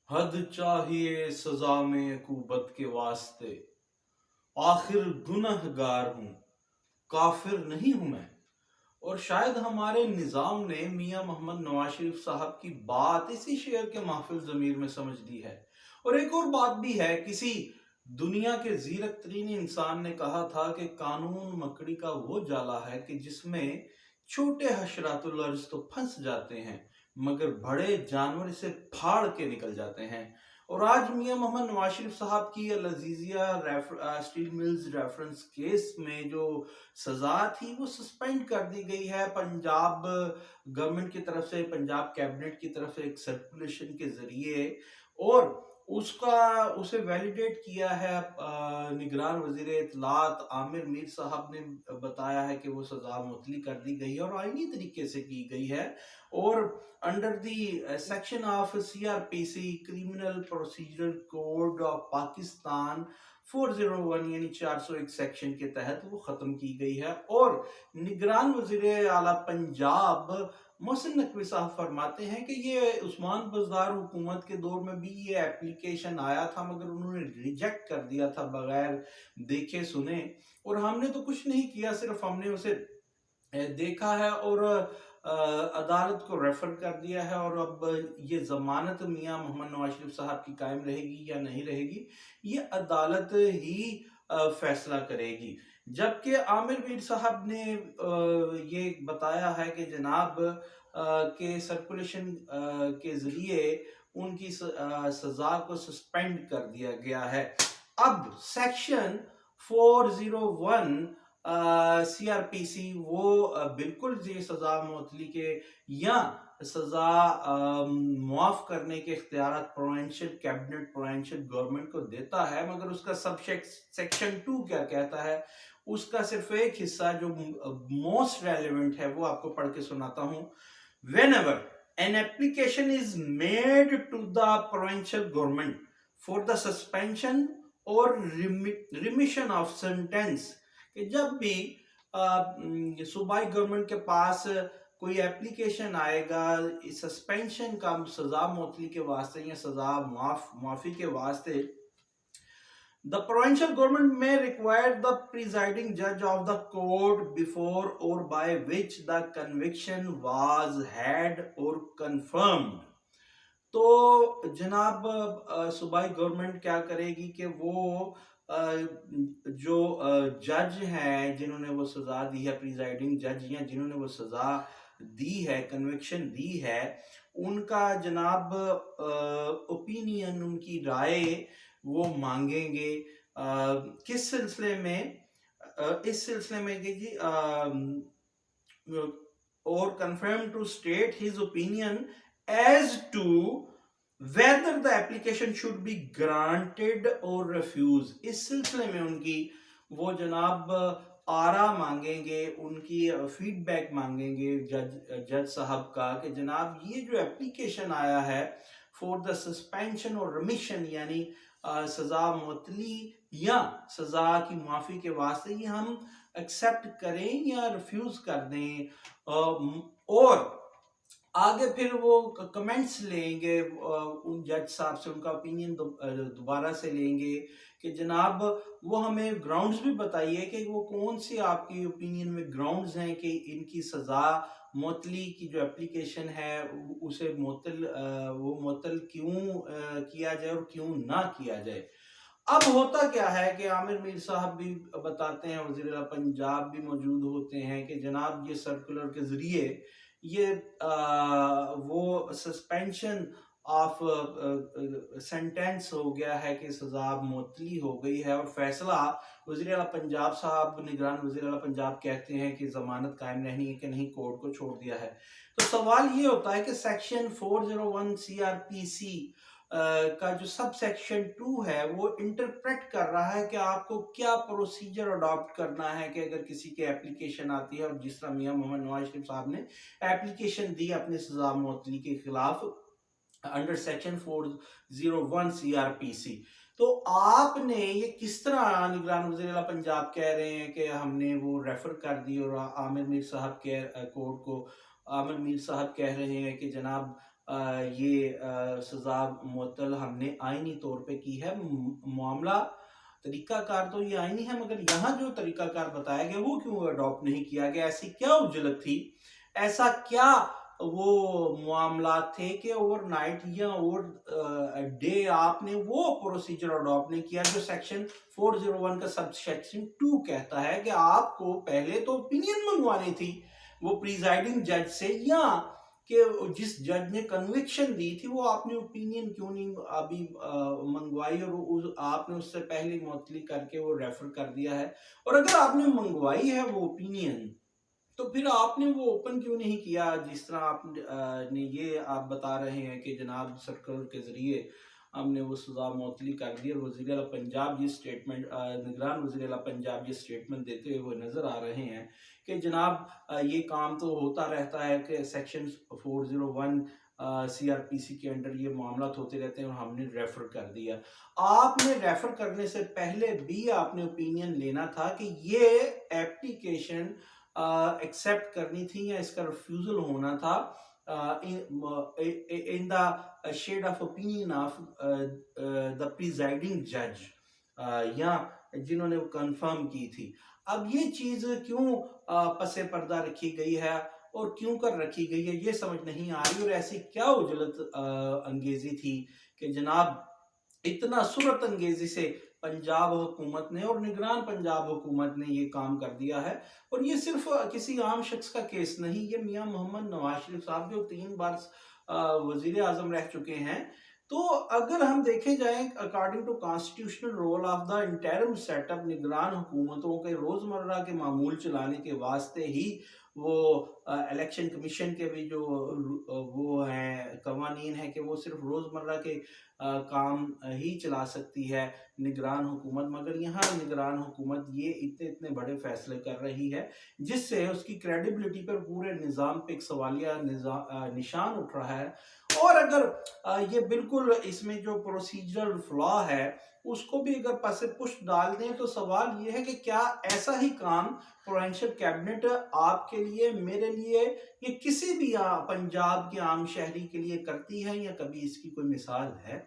हद चाहिए सजा में अकूबत के वास्ते। आखिर गुनहगार हूँ, काफिर नहीं हूं मैं। और शायद हमारे निज़ाम ने मियां मोहम्मद नवाज शरीफ साहब की बात इसी शेर के महफिल ज़मीर में समझ ली है। और एक और बात भी है, किसी दुनिया के जीरक तरीन इंसान ने कहा था कि कानून मकड़ी का वो जाला है कि जिसमें छोटे हशरातुल अर्ज तो फंस जाते हैं, मगर बड़े जानवर इसे फाड़ के निकल जाते हैं। और आज मियां मोहम्मद नवाज शरीफ साहब की Al Azizia steel mills reference case में जो सजा थी वो सस्पेंड कर दी गई है। पंजाब गवर्नमेंट की तरफ से, पंजाब कैबिनेट की तरफ से एक सर्कुलेशन के जरिए, और उसे वैलिडेट किया है निगरान वजीर इत्तलात आमिर मीर साहब ने बताया है कि वो सजा मुअत्तली कर दी गई है और आईनी तरीके से की गई है। और under the section of CrPC criminal procedure code of Pakistan 401 यानी 401 सेक्शन के तहत वो खत्म की गई है। और निगरान वजीर आला पंजाब मोहसिन नकवी साहब फरमाते हैं कि ये उस्मान बज़दार हुकूमत के दौर में भी ये एप्लीकेशन आया था, मगर उन्होंने रिजेक्ट कर दिया था बगैर देखे सुने। और हमने तो कुछ नहीं किया, सिर्फ हमने उसे देखा है और अदालत को रेफर कर दिया है। और अब ये जमानत मियां मोहम्मद नवाज शरीफ साहब की कायम रहेगी या नहीं रहेगी, ये अदालत ही फैसला करेगी। जबकि आमिर मीर साहब ने ये बताया है कि जनाब के सर्कुलेशन के जरिए उनकी सजा को सस्पेंड कर दिया गया है। अब सेक्शन 401 सीआरपीसी वो बिल्कुल ये सजा मुअत्तली के या सजा मुआफ करने के इख्तियारात प्रोविंशियल कैबिनेट, प्रोविंशियल गवर्नमेंट को देता है, मगर उसका सब सेक्शन 2 क्या कहता है उसका सिर्फ एक हिस्सा जो मोस्ट रेलेवेंट है वो आपको पढ़ के सुनाता हूं। Whenever an application is made to the provincial government for the suspension or remission of sentence, कि जब भी सूबाई गवर्नमेंट के पास कोई एप्लीकेशन आएगा सस्पेंशन का, सजा मुअत्तली के वास्ते या सजा माफी के वास्ते, the provincial government may require the presiding judge of the court before or by which the conviction was had or confirmed। तो जनाब सूबाई गवर्नमेंट क्या करेगी कि वो जो जज हैं जिन्होंने वो सजा दी है, प्रिजाइडिंग जज या जिन्होंने वो सजा दी है, कन्विक्शन दी है, उनका जनाब ओपिनियन, उनकी राय वो मांगेंगे। किस सिलसिले में? इस सिलसिले में कि जी और confirm to state his opinion as to whether the application should be granted or refused। इस सिलसिले में उनकी वो जनाब आरा मांगेंगे, उनकी फीडबैक मांगेंगे जज साहब का कि जनाब ये जो एप्लीकेशन आया है फॉर द सस्पेंशन और रिमिशन यानी सजा मुअत्तली या सजा की माफी के वास्ते, ये हम एक्सेप्ट करें या रिफ्यूज कर दें। और आगे फिर वो कमेंट्स लेंगे उन जज साहब से, उनका ओपिनियन दोबारा से लेंगे कि जनाब वो हमें ग्राउंड्स भी बताइए कि वो कौन से आपकी ओपिनियन में ग्राउंड्स हैं कि इनकी सजा मुअत्तली की जो एप्लीकेशन है उसे मुअत्तल क्यों किया जाए और क्यों ना किया जाए। अब होता क्या है कि आमिर मीर साहब भी बताते हैं, वज़ीर आला पंजाब भी मौजूद होते हैं कि जनाब ये सर्कुलर के जरिए ये वो सस्पेंशन ऑफ सेंटेंस हो गया है कि सजा मुअत्तली हो गई है और फैसला वज़ीर आला पंजाब साहब, निगरान वज़ीर आला पंजाब कहते हैं कि जमानत कायम रहनी है कि नहीं, कोर्ट को छोड़ दिया है। तो सवाल ये होता है कि सेक्शन 401 सीआरपीसी का जो सब सेक्शन 2 है वो इंटरप्रेट कर रहा है कि आपको क्या प्रोसीजर अडॉप्ट करना है कि अगर किसी की एप्लीकेशन आती है, और जिस तरह मियां मोहम्मद नवाज शरीफ साहब ने एप्लीकेशन दी अपनी सजा मुअत्तली के खिलाफ अंडर सेक्शन 401 सीआरपीसी, तो आपने ये किस तरह, निगरान वज़ीर आला पंजाब कह रहे हैं कि हमने वो रेफर कर दी और आमिर मीर साहब के कोर्ट को, आमिर मीर साहब कह रहे हैं कि जनाब ये सजा मुअत्तल हमने आईनी तौर पे की है। मामला तरीकाकार तो ये आईनी है, मगर यहाँ जो तरीकाकार बताया गया वो क्यों अडॉप्ट नहीं किया गया? ऐसी क्या उजलत थी, ऐसा क्या वो मामलात थे कि ओवरनाइट या ओवर डे आपने वो प्रोसीजर अडॉप्ट नहीं किया जो सेक्शन 401 का सब सेक्शन 2 कहता है कि आपको पहले तो ओपिनियन मंगवानी थी वो प्रिजाइडिंग जज से, या कि जिस जज ने कन्विक्शन दी थी वो आपने ओपिनियन क्यों नहीं अभी मंगवाई, और आपने उससे पहले मुअत्तली करके वो रेफर कर दिया है। और अगर आपने मंगवाई है वो ओपिनियन, तो फिर आपने वो ओपन क्यों नहीं किया? जिस तरह आप ने ये आप बता रहे हैं कि जनाब सर्कुलर के जरिए हमने वो सजा मुअत्तली कर दी, और वज़ीर आला पंजाब ये स्टेटमेंट निगरान वज़ीर आला पंजाब ये स्टेटमेंट देते हुए नजर आ रहे हैं कि जनाब ये काम तो होता रहता है कि सेक्शन 401 सीआरपीसी के अंडर ये मामला होते रहते हैं और हमने रेफर कर दिया। आपने रेफर करने से पहले भी आपने ओपिनियन लेना था कि ये एप्लीकेशन एक्सेप्ट करनी थी या इसका रिफ्यूजल होना था in the shade of opinion of the presiding जज, या जिन्होंने वो कंफर्म की थी। अब ये चीज क्यों पसे पर्दा रखी गई है और क्यों कर रखी गई है ये समझ नहीं आ रही, और ऐसी क्या उजलत अंगेजी थी कि जनाब इतना सूरत अंगेजी से पंजाब हुकूमत ने और निगरान पंजाब हुकूमत ने ये काम कर दिया है। और ये सिर्फ किसी आम शख्स का केस नहीं, ये मियां मोहम्मद नवाज शरीफ साहब जो 3 बार वजीर आजम रह चुके हैं। तो अगर हम देखे जाए according to constitutional role of the interim setup, निगरान हुकूमतों के रोजमर्रा के मामूल चलाने के वास्ते ही वो इलेक्शन कमीशन के भी जो वो हैं कवानीन है कि वो सिर्फ रोजमर्रा के काम ही चला सकती है निगरान हुकूमत, मगर यहाँ निगरान हुकूमत ये इतने इतने बड़े फैसले कर रही है जिससे उसकी क्रेडिबिलिटी पर पूरे निज़ाम पे एक सवालिया निशान उठ रहा है। और अगर ये बिल्कुल इसमें जो प्रोसीजरल फ्लॉ है उसको भी अगर पसे पुष्ट डाल दें तो सवाल ये है कि क्या ऐसा ही काम प्रोविंशियल कैबिनेट आपके लिए, मेरे लिए, ये किसी भी पंजाब के आम शहरी के लिए करती है, या कभी इसकी कोई मिसाल है?